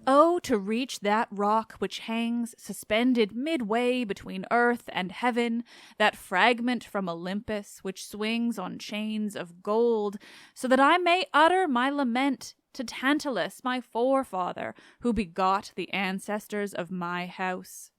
Oh, to reach that rock which hangs suspended midway between earth and heaven, that fragment from Olympus which swings on chains of gold, so that I may utter my lament to Tantalus, my forefather, who begot the ancestors of my house.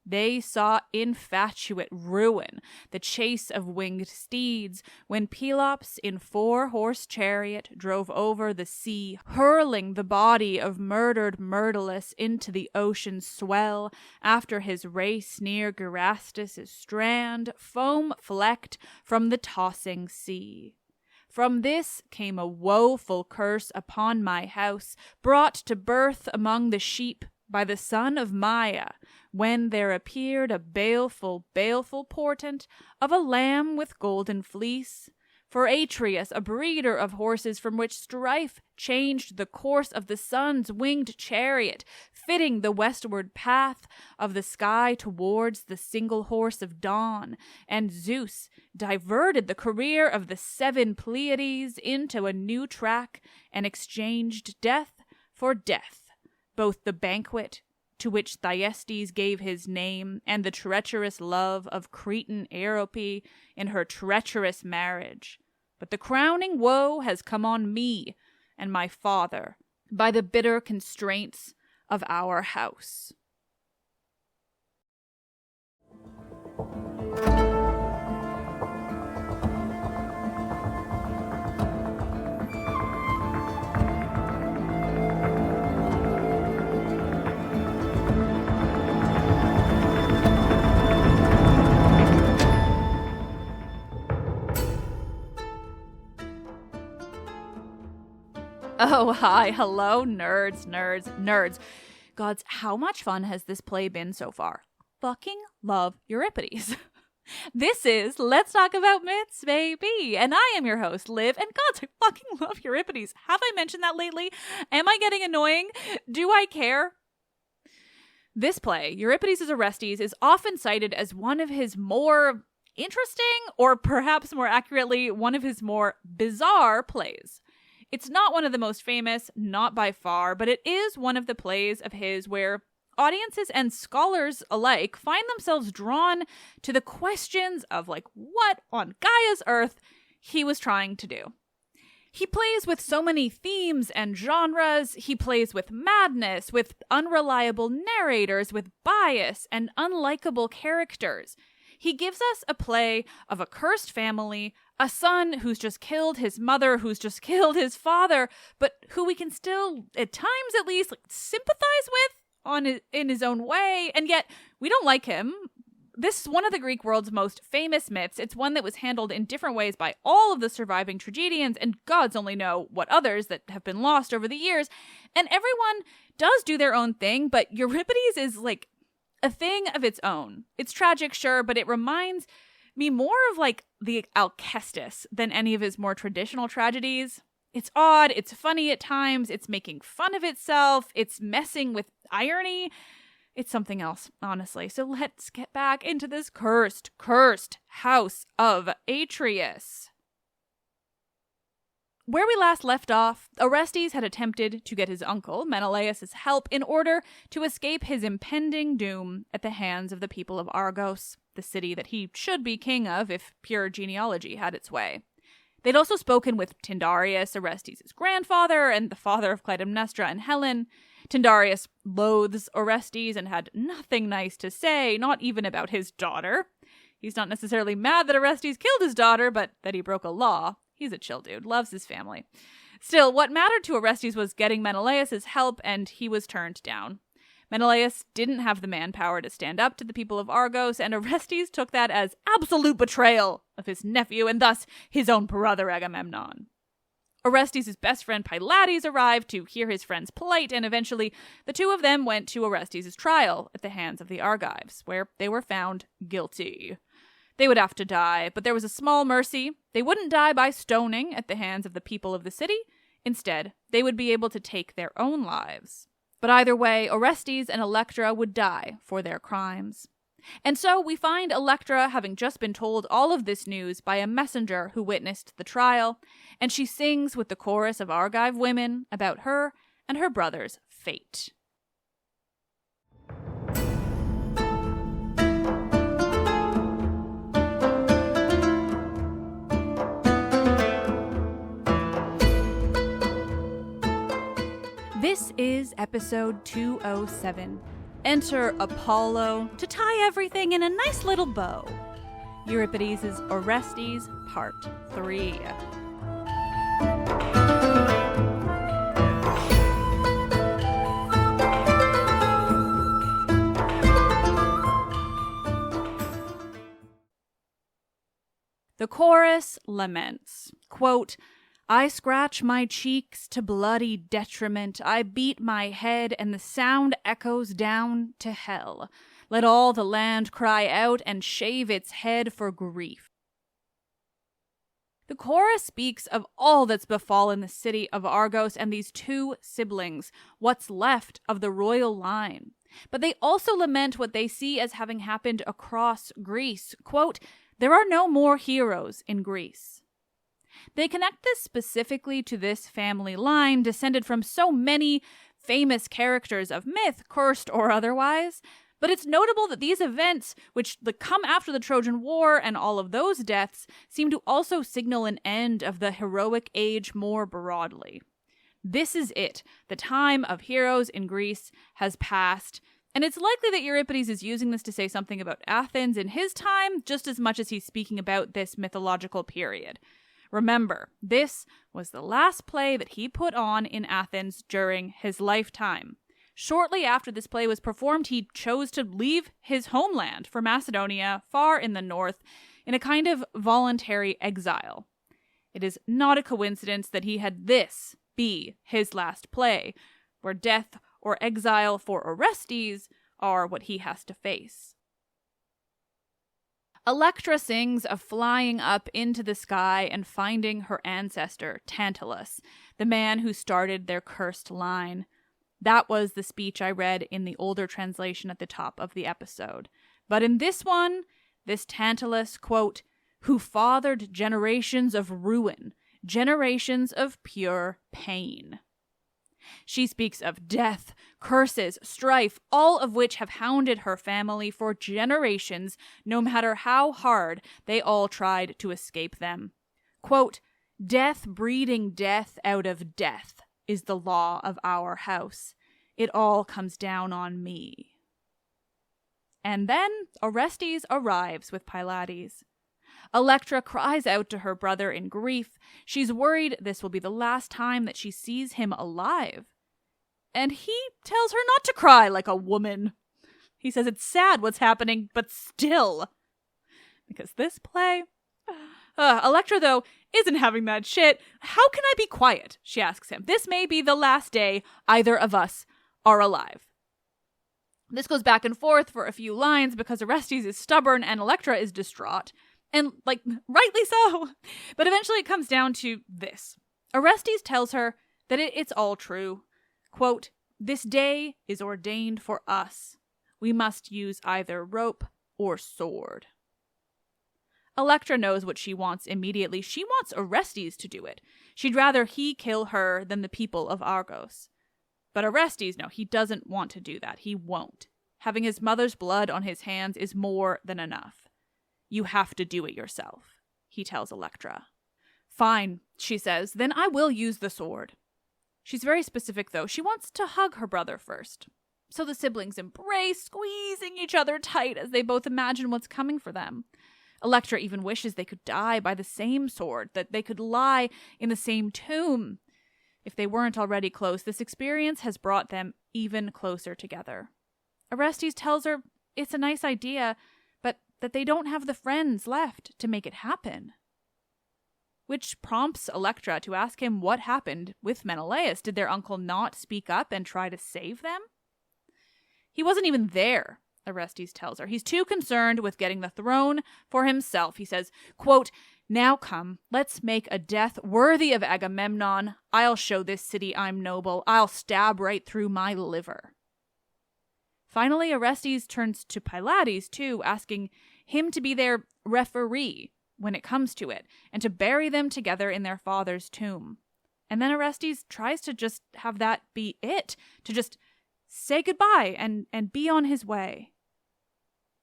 They saw infatuate ruin, the chase of winged steeds, when Pelops in 4-horse chariot drove over the sea, hurling the body of murdered Myrtilus into the ocean's swell, after his race near Gerastus' strand, foam-flecked from the tossing sea. From this came a woeful curse upon my house, brought to birth among the sheep by the son of Maia, when there appeared a baleful portent of a lamb with golden fleece. For Atreus, a breeder of horses from which strife changed the course of the sun's winged chariot, fitting the westward path of the sky towards the single horse of dawn, and Zeus diverted the career of the 7 Pleiades into a new track, and exchanged death for death. Both the banquet, to which Thyestes gave his name, and the treacherous love of Cretan Euripides in her treacherous marriage. But the crowning woe has come on me and my father by the bitter constraints of our house. Oh, hi, hello, nerds. Gods, how much fun has this play been so far? Fucking love Euripides. This is Let's Talk About Myths, baby. And I am your host, Liv, and gods, I fucking love Euripides. Have I mentioned that lately? Am I getting annoying? Do I care? This play, Euripides Orestes, is often cited as one of his more interesting, or perhaps more accurately, one of his more bizarre plays. It's not one of the most famous, not by far, but it is one of the plays of his where audiences and scholars alike find themselves drawn to the questions of, like, what on Gaia's earth he was trying to do. He plays with so many themes and genres. He plays with madness, with unreliable narrators, with bias and unlikable characters. He gives us a play of a cursed family, a son who's just killed his mother, who's just killed his father, but who we can still, at times at least, like, sympathize with in his own way, and yet we don't like him. This is one of the Greek world's most famous myths. It's one that was handled in different ways by all of the surviving tragedians, and gods only know what others that have been lost over the years. And everyone does do their own thing, but Euripides is like a thing of its own. It's tragic, sure, but it reminds me more of like the Alcestis than any of his more traditional tragedies. It's odd, it's funny at times, it's making fun of itself, it's messing with irony. It's something else, honestly. So let's get back into this cursed house of Atreus. Where we last left off, Orestes had attempted to get his uncle, Menelaus' help in order to escape his impending doom at the hands of the people of Argos, the city that he should be king of if pure genealogy had its way. They'd also spoken with Tyndareus, Orestes' grandfather, and the father of Clytemnestra and Helen. Tyndareus loathes Orestes and had nothing nice to say, not even about his daughter. He's not necessarily mad that Orestes killed his daughter, but that he broke a law. He's a chill dude, loves his family. Still, what mattered to Orestes was getting Menelaus' help, and he was turned down. Menelaus didn't have the manpower to stand up to the people of Argos, and Orestes took that as absolute betrayal of his nephew and thus his own brother Agamemnon. Orestes' best friend Pylades arrived to hear his friend's plight, and eventually the two of them went to Orestes' trial at the hands of the Argives, where they were found guilty. They would have to die, but there was a small mercy. They wouldn't die by stoning at the hands of the people of the city. Instead, they would be able to take their own lives. But either way, Orestes and Electra would die for their crimes. And so we find Electra having just been told all of this news by a messenger who witnessed the trial, and she sings with the chorus of Argive women about her and her brother's fate. This is episode 207. Enter Apollo to tie everything in a nice little bow. Euripides Orestes, Part 3. The chorus laments, quote, I scratch my cheeks to bloody detriment. I beat my head, and the sound echoes down to hell. Let all the land cry out and shave its head for grief. The chorus speaks of all that's befallen the city of Argos and these two siblings, what's left of the royal line. But they also lament what they see as having happened across Greece. Quote, there are no more heroes in Greece. They connect this specifically to this family line descended from so many famous characters of myth, cursed or otherwise, but it's notable that these events, which come after the Trojan War and all of those deaths, seem to also signal an end of the heroic age more broadly. This is it. The time of heroes in Greece has passed, and it's likely that Euripides is using this to say something about Athens in his time, just as much as he's speaking about this mythological period. Remember, this was the last play that he put on in Athens during his lifetime. Shortly after this play was performed, he chose to leave his homeland for Macedonia, far in the north, in a kind of voluntary exile. It is not a coincidence that he had this be his last play, where death or exile for Orestes are what he has to face. Electra sings of flying up into the sky and finding her ancestor, Tantalus, the man who started their cursed line. That was the speech I read in the older translation at the top of the episode. But in this one, this Tantalus, quote, who fathered generations of ruin, generations of pure pain. She speaks of death, curses, strife, all of which have hounded her family for generations, no matter how hard they all tried to escape them. Quote, death breeding death out of death is the law of our house. It all comes down on me. And then Orestes arrives with Pylades. Electra cries out to her brother in grief. She's worried this will be the last time that she sees him alive. And he tells her not to cry like a woman. He says it's sad what's happening, but still. Because this play... Electra, though, isn't having that shit. How can I be quiet? She asks him. This may be the last day either of us are alive. This goes back and forth for a few lines because Orestes is stubborn and Electra is distraught. And, rightly so. But eventually it comes down to this. Orestes tells her that it's all true. Quote, this day is ordained for us. We must use either rope or sword. Electra knows what she wants immediately. She wants Orestes to do it. She'd rather he kill her than the people of Argos. But Orestes, no, he doesn't want to do that. He won't. Having his mother's blood on his hands is more than enough. You have to do it yourself, he tells Electra. Fine, she says, then I will use the sword. She's very specific, though. She wants to hug her brother first. So the siblings embrace, squeezing each other tight as they both imagine what's coming for them. Electra even wishes they could die by the same sword, that they could lie in the same tomb. If they weren't already close, this experience has brought them even closer together. Orestes tells her it's a nice idea, but that they don't have the friends left to make it happen. Which prompts Electra to ask him what happened with Menelaus. Did their uncle not speak up and try to save them? He wasn't even there, Orestes tells her. He's too concerned with getting the throne for himself. He says, quote, now come, let's make a death worthy of Agamemnon. I'll show this city I'm noble. I'll stab right through my liver. Finally, Orestes turns to Pylades, too, asking him to be their referee when it comes to it, and to bury them together in their father's tomb. And then Orestes tries to just have that be it, to just say goodbye and be on his way.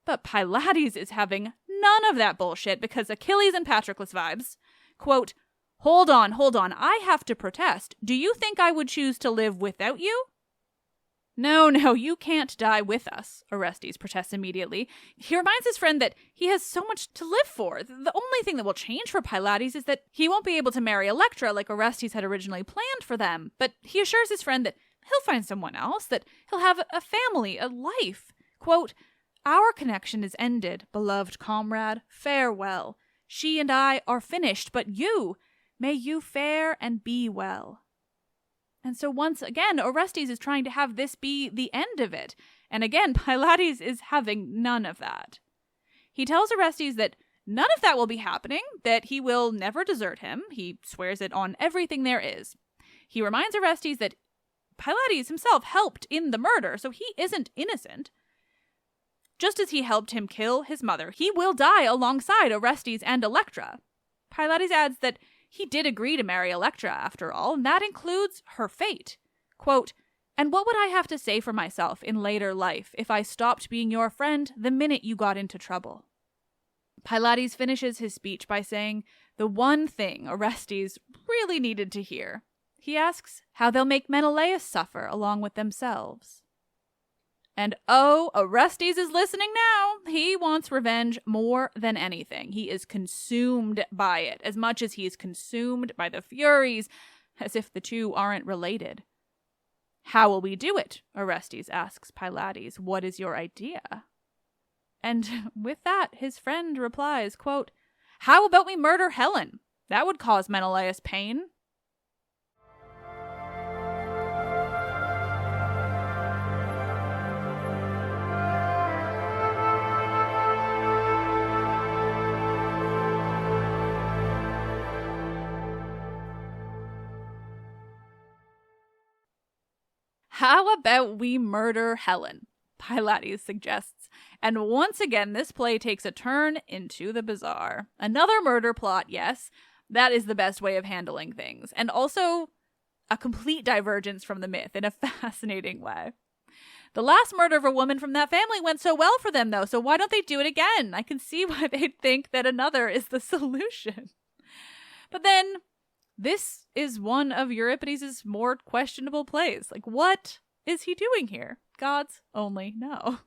But Pylades is having none of that bullshit because Achilles and Patroclus vibes. Quote, Hold on, I have to protest. Do you think I would choose to live without you? No, you can't die with us, Orestes protests immediately. He reminds his friend that he has so much to live for. The only thing that will change for Pylades is that he won't be able to marry Electra like Orestes had originally planned for them. But he assures his friend that he'll find someone else, that he'll have a family, a life. Quote, Our connection is ended, beloved comrade. Farewell. She and I are finished, but you, may you fare and be well. And so once again, Orestes is trying to have this be the end of it. And again, Pylades is having none of that. He tells Orestes that none of that will be happening, that he will never desert him. He swears it on everything there is. He reminds Orestes that Pylades himself helped in the murder, so he isn't innocent. Just as he helped him kill his mother, he will die alongside Orestes and Electra. Pylades adds that he did agree to marry Electra, after all, and that includes her fate. Quote, And what would I have to say for myself in later life if I stopped being your friend the minute you got into trouble? Pylades finishes his speech by saying the one thing Orestes really needed to hear. He asks how they'll make Menelaus suffer along with themselves. And oh, Orestes is listening now. He wants revenge more than anything. He is consumed by it, as much as he is consumed by the Furies, as if the two aren't related. How will we do it? Orestes asks Pylades. What is your idea? And with that, his friend replies, quote, How about we murder Helen? That would cause Menelaus pain. How about we murder Helen? Pylades suggests. And once again, this play takes a turn into the bizarre. Another murder plot, yes. That is the best way of handling things. And also a complete divergence from the myth in a fascinating way. The last murder of a woman from that family went so well for them, though, so why don't they do it again? I can see why they'd think that another is the solution. But then, this is one of Euripides' more questionable plays. Like, what is he doing here? Gods only know.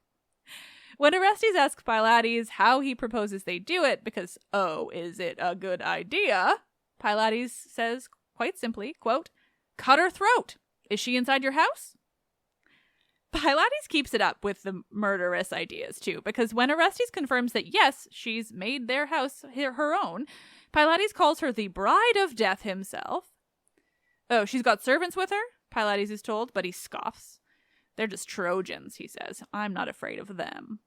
When Orestes asks Pylades how he proposes they do it, because, oh, is it a good idea? Pylades says, quite simply, quote, Cut her throat. Is she inside your house? Pylades keeps it up with the murderous ideas, too, because when Orestes confirms that, yes, she's made their house her own, Pylades calls her the bride of death himself. Oh, she's got servants with her, Pylades is told, but he scoffs. They're just Trojans, he says. I'm not afraid of them.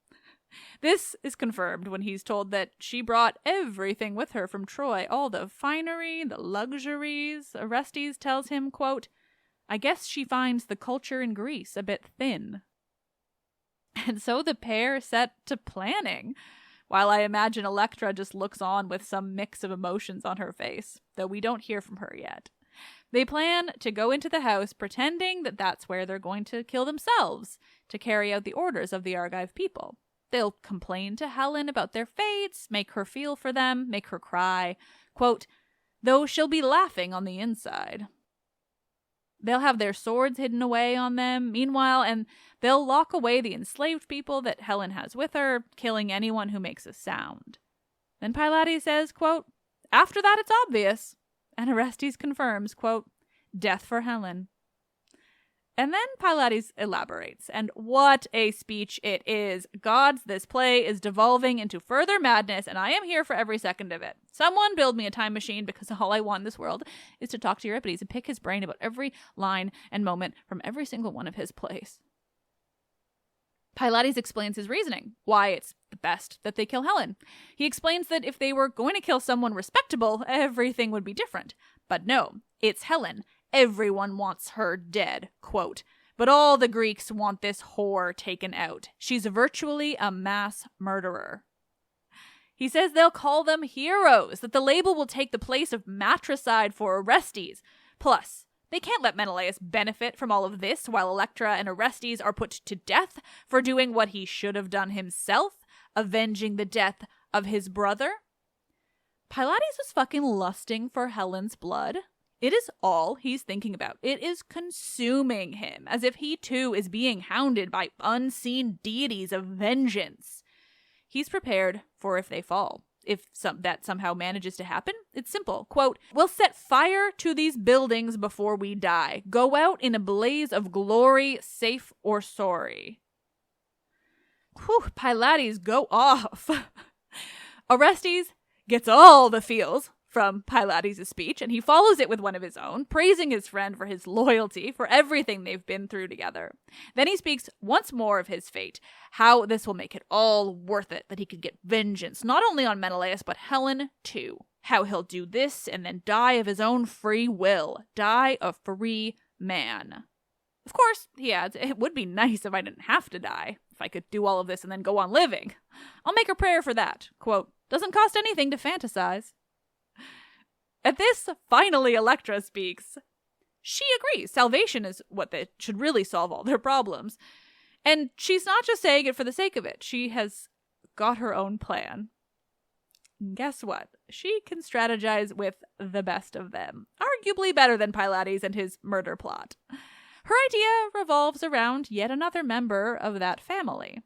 This is confirmed when he's told that she brought everything with her from Troy, all the finery, the luxuries. Orestes tells him, quote, I guess she finds the culture in Greece a bit thin. And so the pair set to planning, while I imagine Electra just looks on with some mix of emotions on her face, though we don't hear from her yet. They plan to go into the house pretending that that's where they're going to kill themselves to carry out the orders of the Argive people. They'll complain to Helen about their fates, make her feel for them, make her cry, quote, though she'll be laughing on the inside. They'll have their swords hidden away on them, meanwhile, and they'll lock away the enslaved people that Helen has with her, killing anyone who makes a sound. Then Pylades says, quote, after that it's obvious. And Orestes confirms, quote, death for Helen. And then Pylades elaborates, and what a speech it is. Gods, this play is devolving into further madness, and I am here for every second of it. Someone build me a time machine, because all I want in this world is to talk to Euripides and pick his brain about every line and moment from every single one of his plays. Pylades explains his reasoning, why it's the best that they kill Helen. He explains that if they were going to kill someone respectable, everything would be different. But no, it's Helen. Everyone wants her dead. Quote, But all the Greeks want this whore taken out. She's virtually a mass murderer. He says they'll call them heroes, that the label will take the place of matricide for Orestes. Plus, they can't let Menelaus benefit from all of this while Electra and Orestes are put to death for doing what he should have done himself, avenging the death of his brother. Pylades was fucking lusting for Helen's blood. It is all he's thinking about. It is consuming him, as if he too is being hounded by unseen deities of vengeance. He's prepared for if they fall. If that somehow manages to happen, it's simple. Quote, "We'll set fire to these buildings before we die. Go out in a blaze of glory, safe or sorry." Whew, Pylades, go off. Orestes gets all the feels from Pylades' speech, and he follows it with one of his own, praising his friend for his loyalty, for everything they've been through together. Then he speaks once more of his fate, how this will make it all worth it, that he could get vengeance, not only on Menelaus, but Helen too. How he'll do this and then die of his own free will, die a free man. Of course, he adds, it would be nice if I didn't have to die, if I could do all of this and then go on living. I'll make a prayer for that. Quote, "Doesn't cost anything to fantasize." At this, finally Electra speaks. She agrees salvation is what they should really solve all their problems. And she's not just saying it for the sake of it. She has got her own plan. And guess what? She can strategize with the best of them. Arguably better than Pylades and his murder plot. Her idea revolves around yet another member of that family.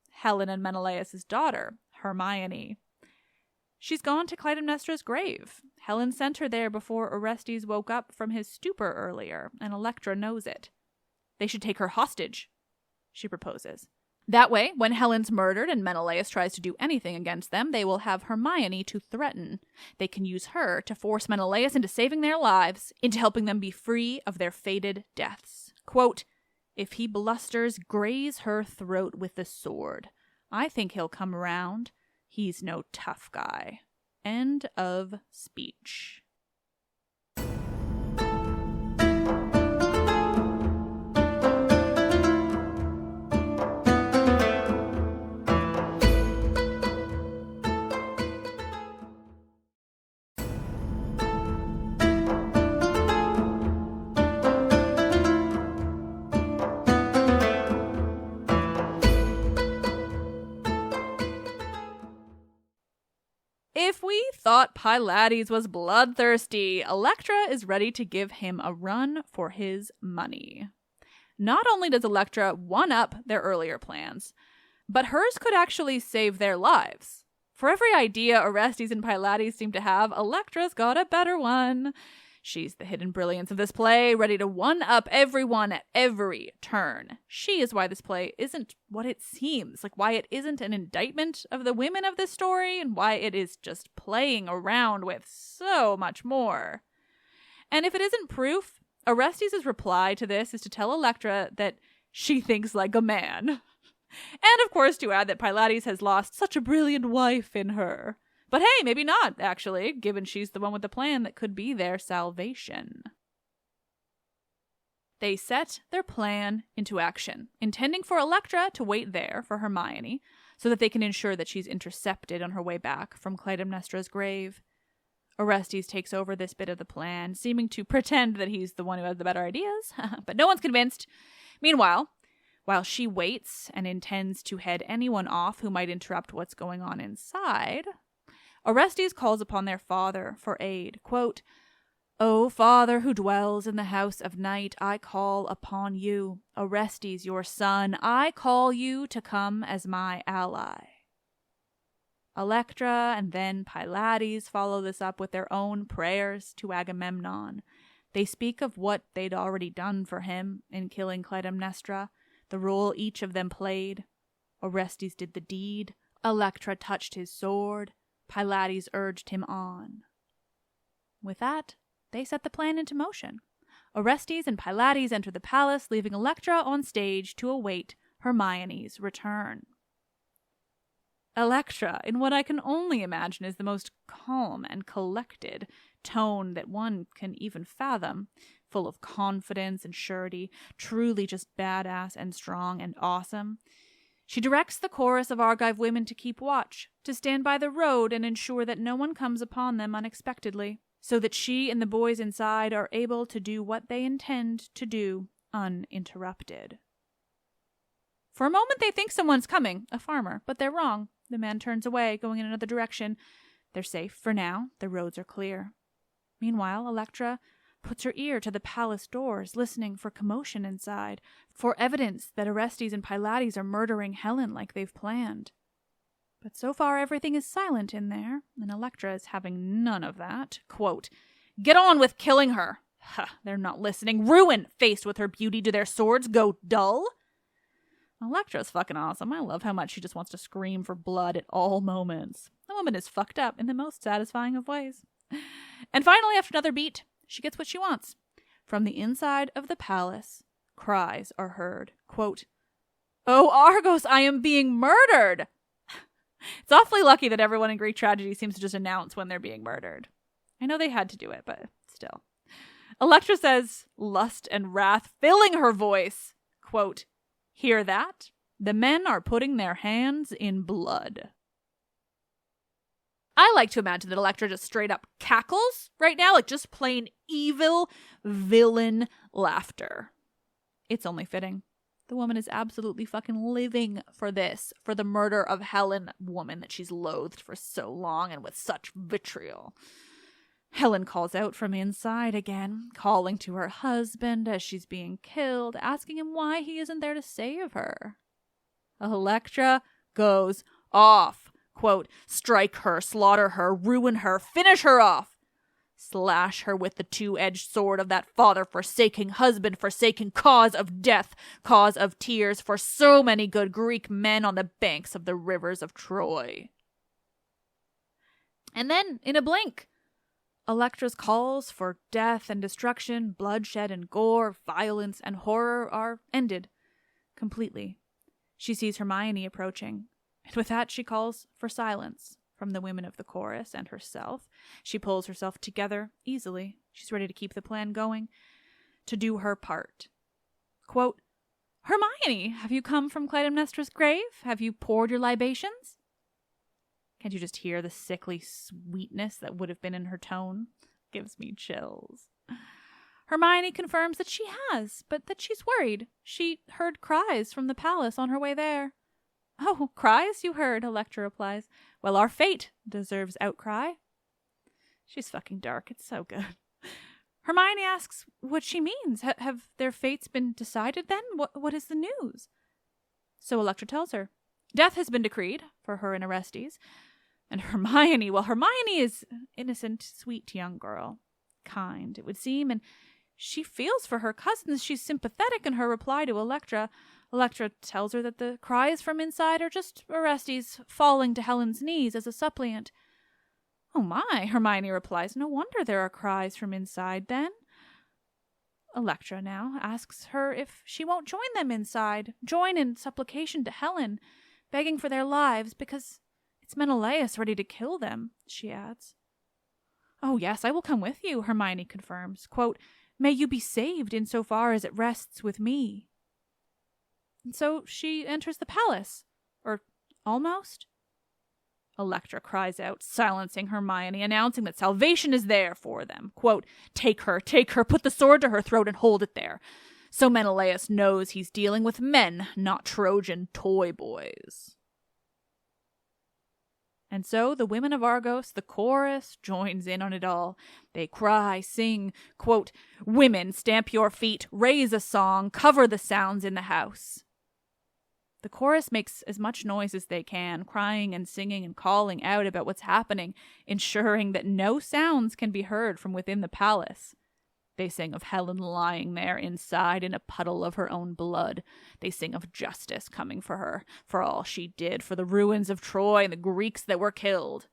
Helen and Menelaus' daughter, Hermione. She's gone to Clytemnestra's grave. Helen sent her there before Orestes woke up from his stupor earlier, and Electra knows it. They should take her hostage, she proposes. That way, when Helen's murdered and Menelaus tries to do anything against them, they will have Hermione to threaten. They can use her to force Menelaus into saving their lives, into helping them be free of their fated deaths. Quote, "If he blusters, graze her throat with the sword. I think he'll come around. He's no tough guy." End of speech. If we thought Pylades was bloodthirsty, Electra is ready to give him a run for his money. Not only does Electra one-up their earlier plans, but hers could actually save their lives. For every idea Orestes and Pylades seem to have, Electra's got a better one. She's the hidden brilliance of this play, ready to one-up everyone at every turn. She is why this play isn't what it seems, like why it isn't an indictment of the women of this story, and why it is just playing around with so much more. And if it isn't proof, Orestes' reply to this is to tell Electra that she thinks like a man. And of course to add that Pylades has lost such a brilliant wife in her. But hey, maybe not, actually, given she's the one with the plan that could be their salvation. They set their plan into action, intending for Electra to wait there for Hermione, so that they can ensure that she's intercepted on her way back from Clytemnestra's grave. Orestes takes over this bit of the plan, seeming to pretend that he's the one who has the better ideas, but no one's convinced. Meanwhile, while she waits and intends to head anyone off who might interrupt what's going on inside, Orestes calls upon their father for aid. Quote, "O father who dwells in the house of night, I call upon you, Orestes your son, I call you to come as my ally." Electra and then Pylades follow this up with their own prayers to Agamemnon. They speak of what they'd already done for him in killing Clytemnestra, the role each of them played. Orestes did the deed, Electra touched his sword, Pylades urged him on. With that, they set the plan into motion. Orestes and Pylades enter the palace, leaving Electra on stage to await Hermione's return. Electra, in what I can only imagine is the most calm and collected tone that one can even fathom, full of confidence and surety, truly just badass and strong and awesome. She directs the chorus of Argive women to keep watch, to stand by the road and ensure that no one comes upon them unexpectedly, so that she and the boys inside are able to do what they intend to do uninterrupted. For a moment they think someone's coming, a farmer, but they're wrong. The man turns away, going in another direction. They're safe for now. The roads are clear. Meanwhile, Electra puts her ear to the palace doors, listening for commotion inside, for evidence that Orestes and Pylades are murdering Helen like they've planned. But so far everything is silent in there, and Electra is having none of that. Quote, "Get on with killing her." Ha, they're not listening. Ruin, faced with her beauty, do their swords go dull? Electra's fucking awesome. I love how much she just wants to scream for blood at all moments. The woman is fucked up in the most satisfying of ways. And finally, after another beat, she gets what she wants. From the inside of the palace, cries are heard. Quote, "Oh, Argos, I am being murdered!" It's awfully lucky that everyone in Greek tragedy seems to just announce when they're being murdered. I know they had to do it, but still. Electra says, lust and wrath filling her voice. Quote, "Hear that? The men are putting their hands in blood." I like to imagine that Electra just straight up cackles right now, like just plain evil villain laughter. It's only fitting. The woman is absolutely fucking living for this, for the murder of Helen, woman that she's loathed for so long and with such vitriol. Helen calls out from inside again, calling to her husband as she's being killed, asking him why he isn't there to save her. Electra goes off. Quote, "Strike her, slaughter her, ruin her, finish her off. Slash her with the two-edged sword of that father-forsaking, husband-forsaking cause of death, cause of tears for so many good Greek men on the banks of the rivers of Troy." And then, in a blink, Electra's calls for death and destruction, bloodshed and gore, violence and horror are ended completely. She sees Hermione approaching, and with that she calls for silence from the women of the chorus and herself. She pulls herself together easily. She's ready to keep the plan going, to do her part. Quote, "Hermione, have you come from Clytemnestra's grave? Have you poured your libations?" Can't you just hear the sickly sweetness that would have been in her tone? Gives me chills. Hermione confirms that she has, but that she's worried. She heard cries from the palace on her way there. "Oh, cries you heard," Electra replies. "Well, our fate deserves outcry." She's fucking dark. It's so good. Hermione asks what she means. Have their fates been decided then? What is the news? So Electra tells her. Death has been decreed for her and Orestes. And Hermione, well, Hermione is innocent, sweet young girl. Kind, it would seem, and she feels for her cousins. She's sympathetic in her reply to Electra. Electra tells her that the cries from inside are just Orestes falling to Helen's knees as a suppliant. "Oh my," Hermione replies, "no wonder there are cries from inside then." Electra now asks her if she won't join them inside, join in supplication to Helen, begging for their lives, because it's Menelaus ready to kill them, she adds. "Oh yes, I will come with you," Hermione confirms. Quote, "May you be saved insofar as it rests with me." And so she enters the palace. Or almost. Electra cries out, silencing Hermione, announcing that salvation is there for them. Quote, take her, put the sword to her throat and hold it there. So Menelaus knows he's dealing with men, not Trojan toy boys." And so the women of Argos, the chorus, joins in on it all. They cry, sing, quote, "Women, stamp your feet, raise a song, cover the sounds in the house." The chorus makes as much noise as they can, crying and singing and calling out about what's happening, ensuring that no sounds can be heard from within the palace. They sing of Helen lying there inside in a puddle of her own blood. They sing of justice coming for her, for all she did, for the ruins of Troy and the Greeks that were killed.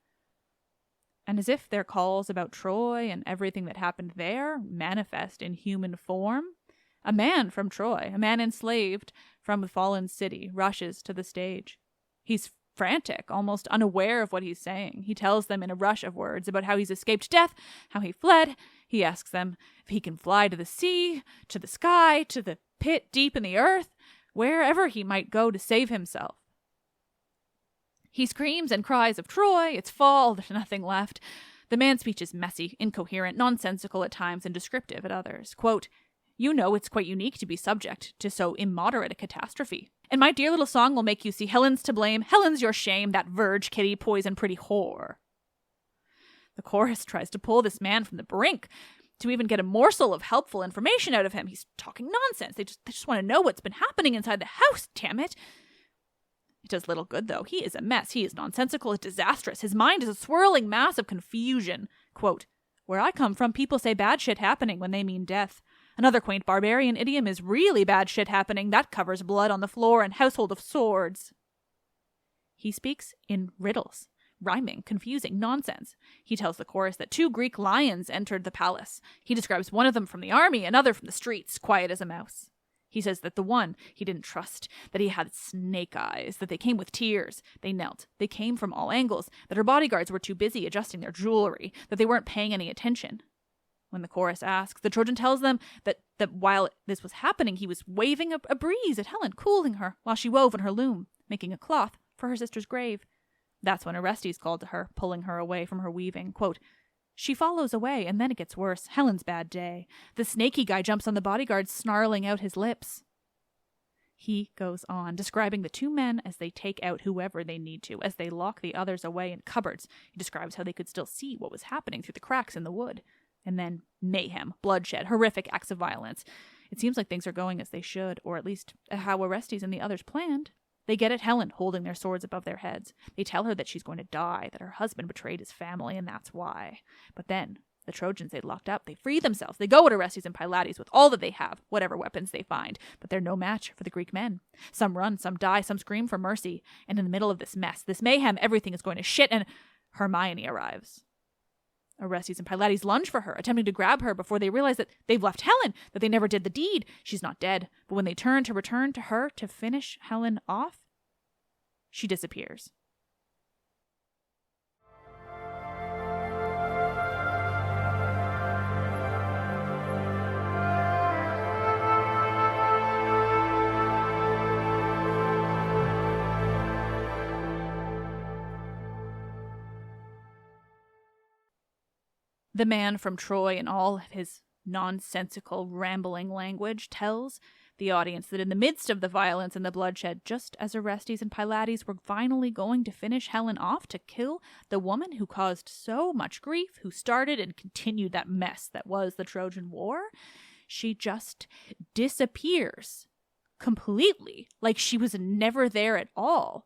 And as if their calls about Troy and everything that happened there manifest in human form, a man from Troy, a man enslaved from the fallen city, rushes to the stage. He's frantic, almost unaware of what he's saying. He tells them in a rush of words about how he's escaped death, how he fled. He asks them if he can fly to the sea, to the sky, to the pit deep in the earth, wherever he might go to save himself. He screams and cries of Troy, its fall, there's nothing left. The man's speech is messy, incoherent, nonsensical at times, and descriptive at others. Quote, "You know it's quite unique to be subject to so immoderate a catastrophe. And my dear little song will make you see Helen's to blame, Helen's your shame, that verge, kitty, poison, pretty whore." The chorus tries to pull this man from the brink, to even get a morsel of helpful information out of him. He's talking nonsense. They just want to know what's been happening inside the house, damn it. It does little good, though. He is a mess. He is nonsensical. It's disastrous. His mind is a swirling mass of confusion. Quote, "Where I come from, people say bad shit happening when they mean death. Another quaint barbarian idiom is really bad shit happening. That covers blood on the floor and household of swords." He speaks in riddles, rhyming, confusing nonsense. He tells the chorus that 2 Greek lions entered the palace. He describes one of them from the army, another from the streets, quiet as a mouse. He says that the one he didn't trust, that he had snake eyes, that they came with tears, they knelt, they came from all angles, that her bodyguards were too busy adjusting their jewelry, that they weren't paying any attention. When the chorus asks, the Trojan tells them that while this was happening, he was waving a breeze at Helen, cooling her, while she wove in her loom, making a cloth for her sister's grave. That's when Orestes called to her, pulling her away from her weaving. Quote, "She follows away, and then it gets worse. Helen's bad day. The snaky guy jumps on the bodyguard, snarling out his lips." He goes on, describing the 2 men as they take out whoever they need to, as they lock the others away in cupboards. He describes how they could still see what was happening through the cracks in the wood. And then mayhem, bloodshed, horrific acts of violence. It seems like things are going as they should, or at least how Orestes and the others planned. They get at Helen, holding their swords above their heads. They tell her that she's going to die, that her husband betrayed his family, and that's why. But then, the Trojans they'd locked up, they free themselves. They go at Orestes and Pylades with all that they have, whatever weapons they find, but they're no match for the Greek men. Some run, some die, some scream for mercy, and in the middle of this mess, this mayhem, everything is going to shit, and Hermione arrives. Orestes and Pylades lunge for her, attempting to grab her before they realize that they've left Helen, that they never did the deed. She's not dead, but when they turn to return to her to finish Helen off, she disappears. The man from Troy, in all of his nonsensical, rambling language, tells the audience that in the midst of the violence and the bloodshed, just as Orestes and Pylades were finally going to finish Helen off, to kill the woman who caused so much grief, who started and continued that mess that was the Trojan War, she just disappears completely, like she was never there at all.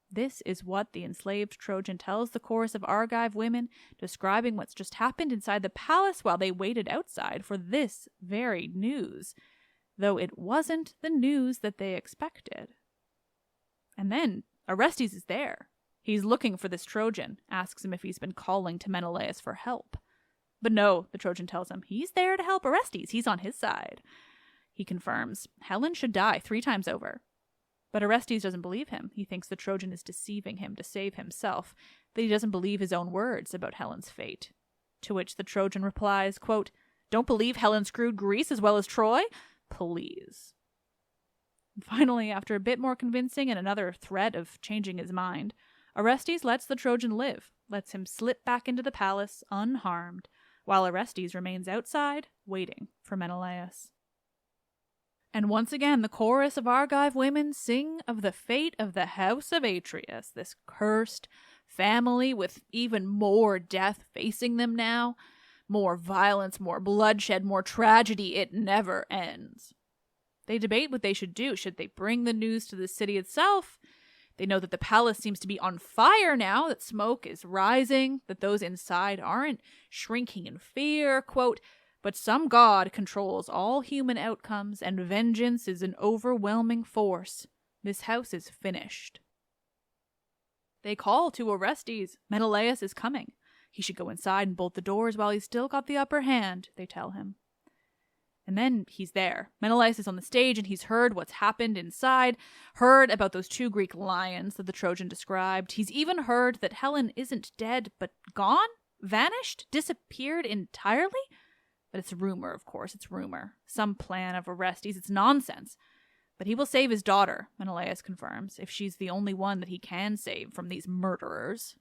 This is what the enslaved Trojan tells the chorus of Argive women, describing what's just happened inside the palace while they waited outside for this very news, though it wasn't the news that they expected. And then Orestes is there. He's looking for this Trojan, asks him if he's been calling to Menelaus for help. But no, the Trojan tells him, he's there to help Orestes. He's on his side. He confirms Helen should die 3 times over. But Orestes doesn't believe him. He thinks the Trojan is deceiving him to save himself, that he doesn't believe his own words about Helen's fate. To which the Trojan replies, quote, "Don't believe Helen screwed Greece as well as Troy? Please." Finally, after a bit more convincing and another threat of changing his mind, Orestes lets the Trojan live, lets him slip back into the palace unharmed, while Orestes remains outside, waiting for Menelaus. And once again, the chorus of Argive women sing of the fate of the house of Atreus, this cursed family with even more death facing them now. More violence, more bloodshed, more tragedy. It never ends. They debate what they should do. Should they bring the news to the city itself? They know that the palace seems to be on fire now, that smoke is rising, that those inside aren't shrinking in fear. Quote, "But some god controls all human outcomes, and vengeance is an overwhelming force. This house is finished." They call to Orestes. Menelaus is coming. He should go inside and bolt the doors while he's still got the upper hand, they tell him. And then he's there. Menelaus is on the stage and he's heard what's happened inside, heard about those 2 Greek lions that the Trojan described. He's even heard that Helen isn't dead, but gone, vanished, disappeared entirely. But it's rumor, of course, it's rumor. Some plan of Orestes, it's nonsense. But he will save his daughter, Menelaus confirms, if she's the only one that he can save from these murderers.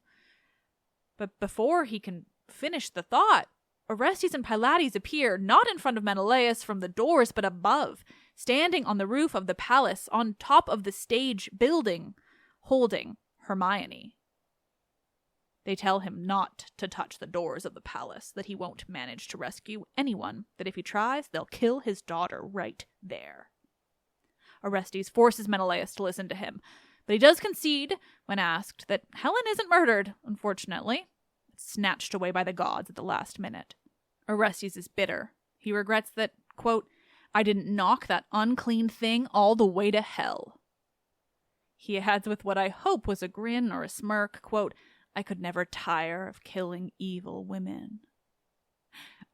But before he can finish the thought, Orestes and Pylades appear not in front of Menelaus from the doors, but above, standing on the roof of the palace, on top of the stage building, holding Hermione. They tell him not to touch the doors of the palace, that he won't manage to rescue anyone, that if he tries, they'll kill his daughter right there. Orestes forces Menelaus to listen to him, but he does concede, when asked, that Helen isn't murdered, unfortunately. Snatched away by the gods at the last minute. Orestes is bitter. He regrets that, quote, I didn't knock that unclean thing all the way to hell. He adds with what I hope was a grin or a smirk, quote, I could never tire of killing evil women.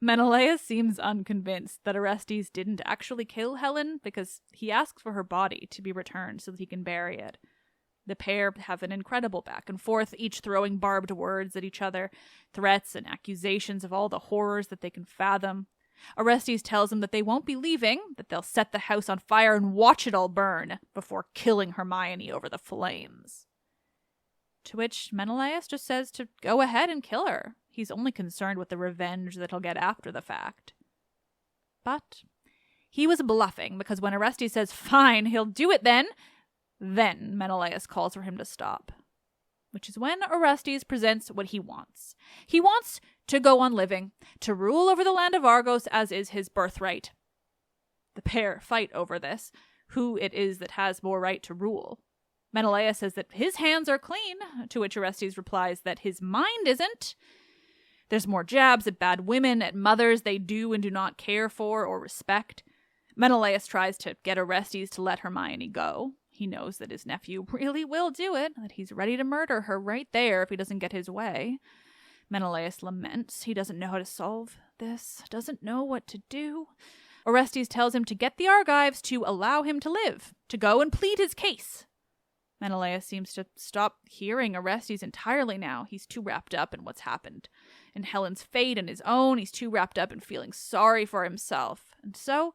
Menelaus seems unconvinced that Orestes didn't actually kill Helen because he asks for her body to be returned so that he can bury it. The pair have an incredible back and forth, each throwing barbed words at each other, threats and accusations of all the horrors that they can fathom. Orestes tells them that they won't be leaving, that they'll set the house on fire and watch it all burn before killing Hermione over the flames. To which Menelaus just says to go ahead and kill her. He's only concerned with the revenge that he'll get after the fact. But he was bluffing, because when Orestes says, fine, he'll do it then Menelaus calls for him to stop. Which is when Orestes presents what he wants. He wants to go on living, to rule over the land of Argos as is his birthright. The pair fight over this, who it is that has more right to rule. Menelaus says that his hands are clean, to which Orestes replies that his mind isn't. There's more jabs at bad women, at mothers they do and do not care for or respect. Menelaus tries to get Orestes to let Hermione go. He knows that his nephew really will do it, that he's ready to murder her right there if he doesn't get his way. Menelaus laments. He doesn't know how to solve this, doesn't know what to do. Orestes tells him to get the Argives to allow him to live, to go and plead his case. Menelaus seems to stop hearing Orestes entirely now. He's too wrapped up in what's happened. In Helen's fate and his own, he's too wrapped up in feeling sorry for himself. And so,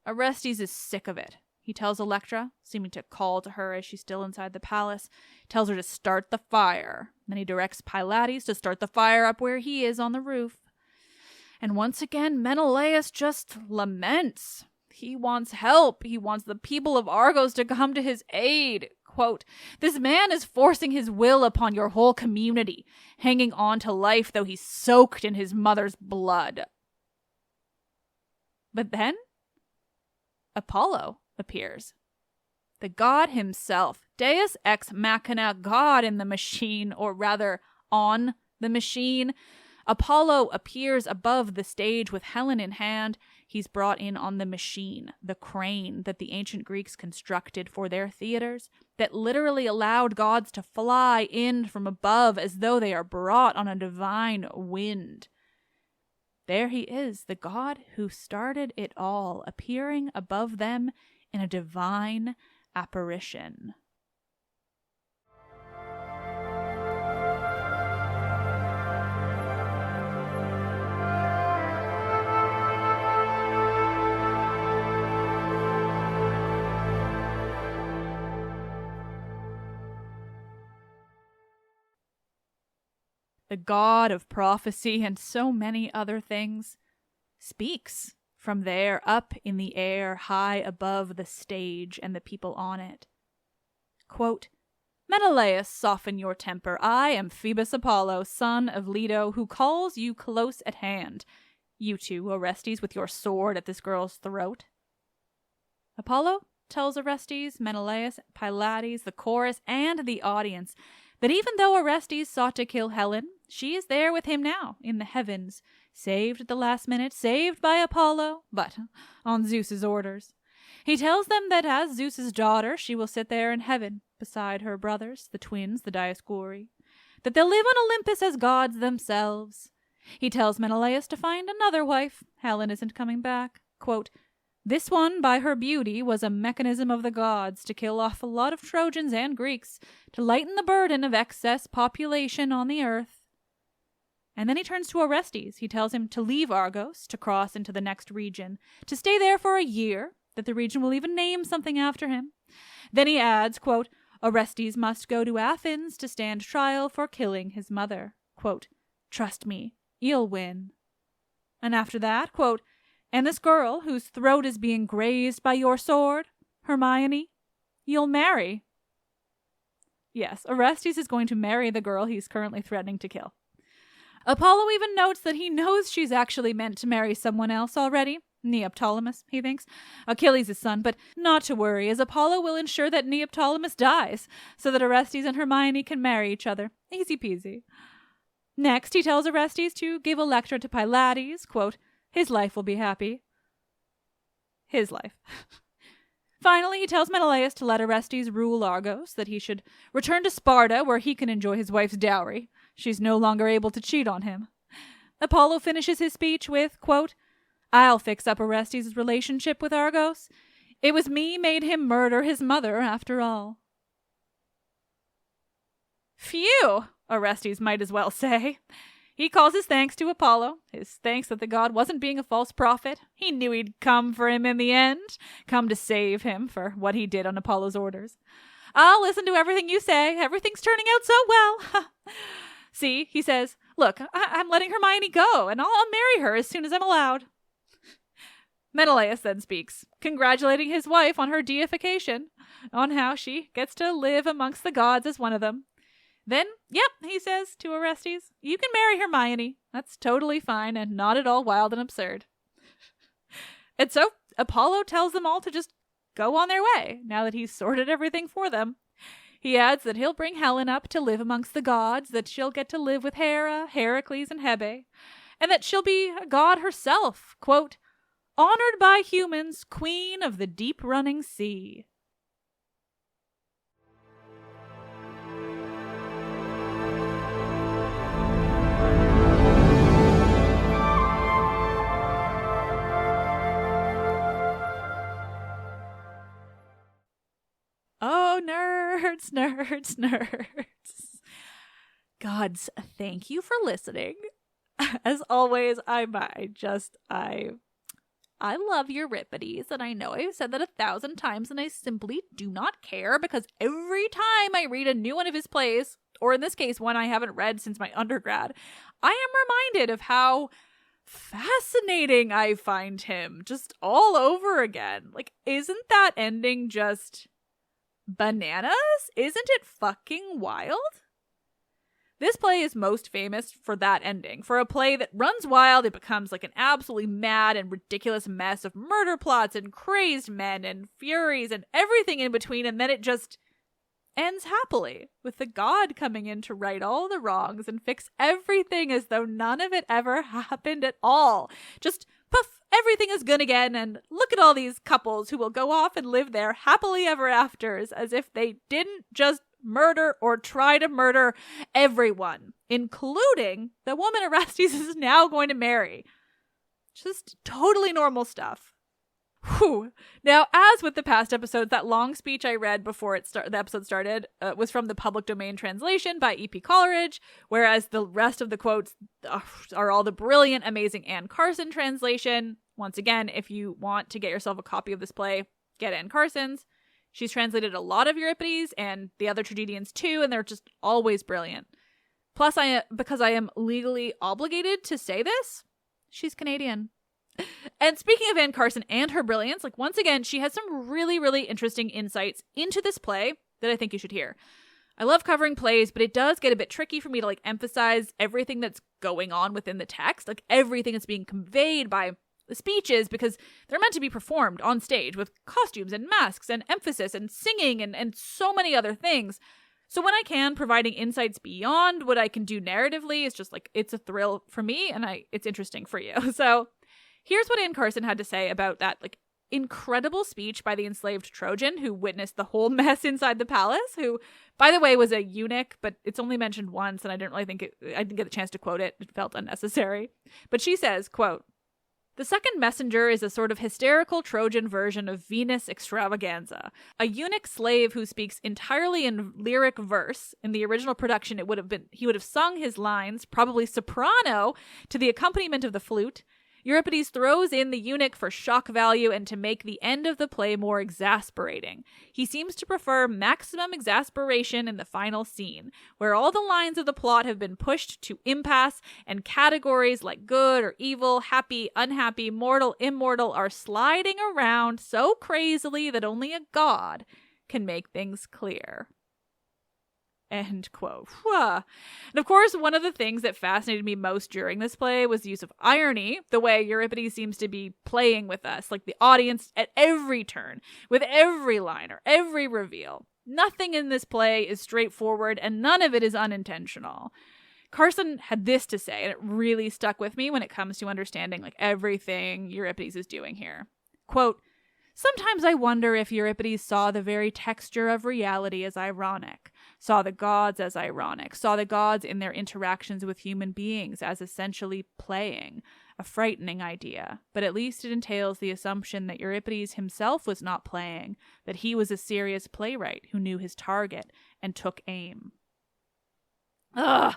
Orestes is sick of it. He tells Electra, seeming to call to her as she's still inside the palace, tells her to start the fire. Then he directs Pylades to start the fire up where he is on the roof. And once again, Menelaus just laments. He wants help. He wants the people of Argos to come to his aid. Quote, this man is forcing his will upon your whole community, hanging on to life though he's soaked in his mother's blood. But then, Apollo appears. The god himself, Deus ex machina, God in the machine, or rather, on the machine. Apollo appears above the stage with Helen in hand. He's brought in on the machine, the crane that the ancient Greeks constructed for their theaters, that literally allowed gods to fly in from above as though they are brought on a divine wind. There he is, the god who started it all, appearing above them in a divine apparition. The god of prophecy and so many other things, speaks from there up in the air high above the stage and the people on it. Quote, Menelaus, soften your temper. I am Phoebus Apollo, son of Leto, who calls you close at hand. You two, Orestes, with your sword at this girl's throat. Apollo tells Orestes, Menelaus, Pylades, the chorus, and the audience that even though Orestes sought to kill Helen, she is there with him now, in the heavens, saved at the last minute, saved by Apollo, but on Zeus's orders. He tells them that as Zeus's daughter, she will sit there in heaven, beside her brothers, the twins, the Dioscuri, that they'll live on Olympus as gods themselves. He tells Menelaus to find another wife. Helen isn't coming back. Quote, This one, by her beauty, was a mechanism of the gods to kill off a lot of Trojans and Greeks, to lighten the burden of excess population on the earth. And then he turns to Orestes. He tells him to leave Argos, to cross into the next region, to stay there for a year, that the region will even name something after him. Then he adds, quote, Orestes must go to Athens to stand trial for killing his mother. Quote, trust me, you'll win. And after that, quote, and this girl whose throat is being grazed by your sword, Hermione, you'll marry. Yes, Orestes is going to marry the girl he's currently threatening to kill. Apollo even notes that he knows she's actually meant to marry someone else already. Neoptolemus, he thinks. Achilles' son, but not to worry, as Apollo will ensure that Neoptolemus dies, so that Orestes and Hermione can marry each other. Easy peasy. Next, he tells Orestes to give a lecture to Pylades, quote, his life will be happy. His life. Finally, he tells Menelaus to let Orestes rule Argos, that he should return to Sparta, where he can enjoy his wife's dowry. She's no longer able to cheat on him. Apollo finishes his speech with, quote, I'll fix up Orestes' relationship with Argos. It was me made him murder his mother, after all. Phew, Orestes might as well say. He calls his thanks to Apollo, his thanks that the god wasn't being a false prophet. He knew he'd come for him in the end, come to save him for what he did on Apollo's orders. I'll listen to everything you say. Everything's turning out so well. See, he says, look, I'm letting Hermione go, and I'll marry her as soon as I'm allowed. Menelaus then speaks, congratulating his wife on her deification, on how she gets to live amongst the gods as one of them. Then, yep, he says to Orestes, you can marry Hermione. That's totally fine and not at all wild and absurd. And so Apollo tells them all to just go on their way, now that he's sorted everything for them. He adds that he'll bring Helen up to live amongst the gods, that she'll get to live with Hera, Heracles, and Hebe, and that she'll be a god herself, quote, honored by humans, queen of the deep-running sea. Oh, nerds, nerds, nerds. Gods, thank you for listening. As always, I love Euripides, and I know I've said that 1,000 times, and I simply do not care, because every time I read a new one of his plays, or in this case, one I haven't read since my undergrad, I am reminded of how fascinating I find him, just all over again. Like, isn't that ending just bananas? Isn't it fucking wild? This play is most famous for that ending. For a play that runs wild, it becomes like an absolutely mad and ridiculous mess of murder plots and crazed men and furies and everything in between, and then it just ends happily, with the god coming in to right all the wrongs and fix everything as though none of it ever happened at all. Just poof, everything is good again, and look at all these couples who will go off and live their happily ever afters as if they didn't just murder or try to murder everyone, including the woman Orestes is now going to marry. Just totally normal stuff. Whew. Now, as with the past episodes, that long speech I read before the episode started was from the public domain translation by E.P. Coleridge, whereas the rest of the quotes are all the brilliant, amazing Anne Carson translation. Once again, if you want to get yourself a copy of this play, get Anne Carson's. She's translated a lot of Euripides and the other tragedians too, and they're just always brilliant. Plus, because I am legally obligated to say this, she's Canadian. And speaking of Anne Carson and her brilliance, like once again, she has some really, really interesting insights into this play that I think you should hear. I love covering plays, but it does get a bit tricky for me to like emphasize everything that's going on within the text, like everything that's being conveyed by the speeches, because they're meant to be performed on stage with costumes and masks and emphasis and singing and so many other things. So when I can, providing insights beyond what I can do narratively is just like, it's a thrill for me and it's interesting for you. So here's what Anne Carson had to say about that like incredible speech by the enslaved Trojan who witnessed the whole mess inside the palace, who, by the way, was a eunuch, but it's only mentioned once and I didn't really think I didn't get a chance to quote it. It felt unnecessary. But she says, quote, The second messenger is a sort of hysterical Trojan version of Venus extravaganza, a eunuch slave who speaks entirely in lyric verse. In the original production, he would have sung his lines, probably soprano, to the accompaniment of the flute. Euripides throws in the eunuch for shock value and to make the end of the play more exasperating. He seems to prefer maximum exasperation in the final scene, where all the lines of the plot have been pushed to impasse and categories like good or evil, happy, unhappy, mortal, immortal are sliding around so crazily that only a god can make things clear. End quote. And of course, one of the things that fascinated me most during this play was the use of irony, the way Euripides seems to be playing with us, like the audience at every turn, with every line or every reveal. Nothing in this play is straightforward, and none of it is unintentional. Carson had this to say, and it really stuck with me when it comes to understanding like everything Euripides is doing here. Quote, "Sometimes I wonder if Euripides saw the very texture of reality as ironic, saw the gods as ironic, saw the gods in their interactions with human beings as essentially playing. A frightening idea, but at least it entails the assumption that Euripides himself was not playing, that he was a serious playwright who knew his target and took aim." Ugh.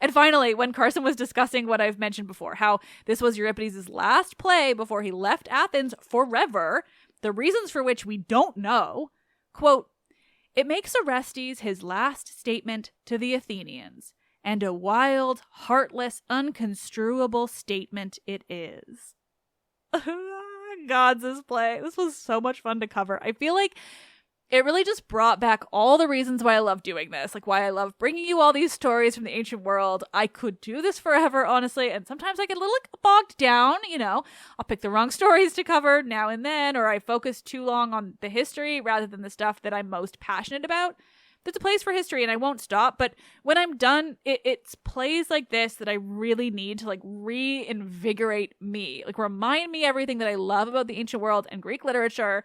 And finally, when Carson was discussing what I've mentioned before, how this was Euripides' last play before he left Athens forever, the reasons for which we don't know, quote, "It makes Orestes his last statement to the Athenians, and a wild, heartless, unconstruable statement it is." Gods, this play. This was so much fun to cover. I feel like it really just brought back all the reasons why I love doing this, like why I love bringing you all these stories from the ancient world. I could do this forever, honestly, and sometimes I get a little bogged down, I'll pick the wrong stories to cover now and then, or I focus too long on the history rather than the stuff that I'm most passionate about. There's a place for history and I won't stop, but when I'm done, it's plays like this that I really need to like reinvigorate me, like remind me everything that I love about the ancient world and Greek literature.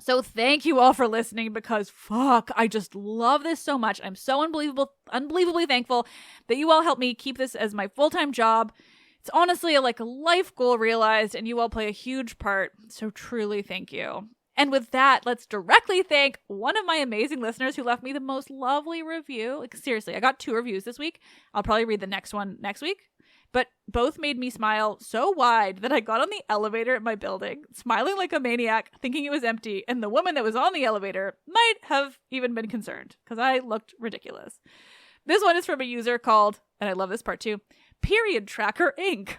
So thank you all for listening, because fuck, I just love this so much. I'm so unbelievably thankful that you all help me keep this as my full-time job. It's honestly a life goal realized, and you all play a huge part. So truly thank you. And with that, let's directly thank one of my amazing listeners who left me the most lovely review. Like seriously, I got 2 reviews this week. I'll probably read the next one next week. But both made me smile so wide that I got on the elevator at my building, smiling like a maniac, thinking it was empty, and the woman that was on the elevator might have even been concerned, because I looked ridiculous. This one is from a user called, and I love this part too, Period Tracker Inc.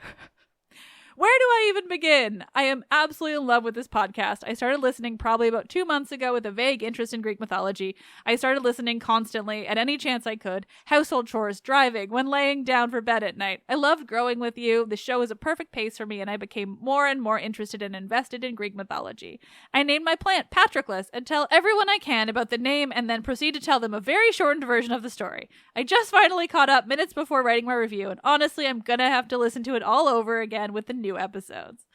Where do I even begin? I am absolutely in love with this podcast. I started listening probably about 2 months ago with a vague interest in Greek mythology. I started listening constantly at any chance I could. Household chores, driving, when laying down for bed at night. I loved growing with you. The show was a perfect pace for me, and I became more and more interested and invested in Greek mythology. I named my plant Patroclus and tell everyone I can about the name and then proceed to tell them a very shortened version of the story. I just finally caught up minutes before writing my review, and honestly, I'm gonna have to listen to it all over again with the new episodes.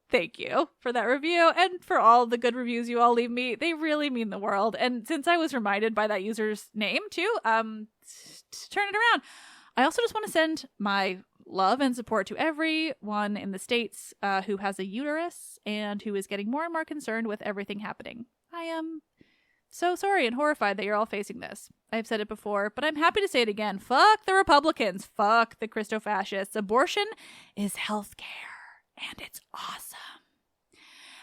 Thank you for that review and for all the good reviews you all leave me. They really mean the world. And since I was reminded by that user's name too, to turn it around, I also just want to send my love and support to everyone in the States who has a uterus and who is getting more and more concerned with everything happening. I am so sorry and horrified that you're all facing this. I've said it before, but I'm happy to say it again. Fuck the Republicans. Fuck the Christo-fascists. Abortion is healthcare, and it's awesome.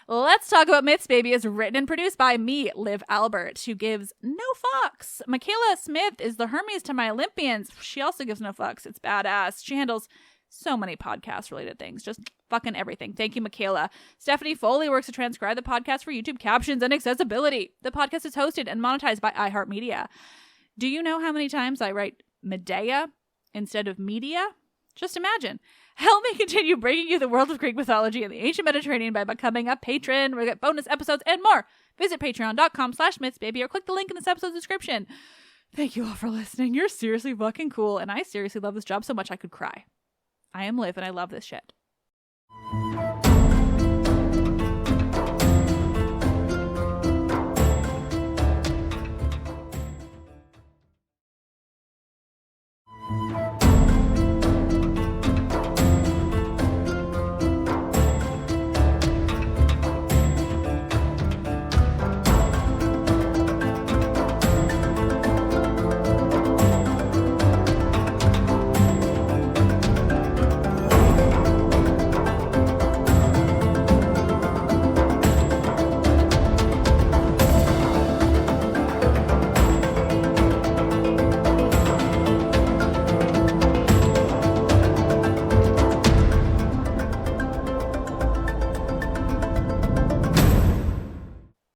Let's talk about Myths, Baby is written and produced by me, Liv Albert, who gives no fucks. Michaela Smith is the Hermes to my Olympians. She also gives no fucks. It's badass. She handles so many podcast-related things. Just fucking everything. Thank you, Michaela. Stephanie Foley works to transcribe the podcast for YouTube captions and accessibility. The podcast is hosted and monetized by iHeartMedia. Do you know how many times I write Medea instead of media? Just imagine. Help me continue bringing you the world of Greek mythology and the ancient Mediterranean by becoming a patron. We'll get bonus episodes and more. Visit patreon.com/mythsbaby or click the link in this episode's description. Thank you all for listening. You're seriously fucking cool, and I seriously love this job so much I could cry. I am Liv, and I love this shit.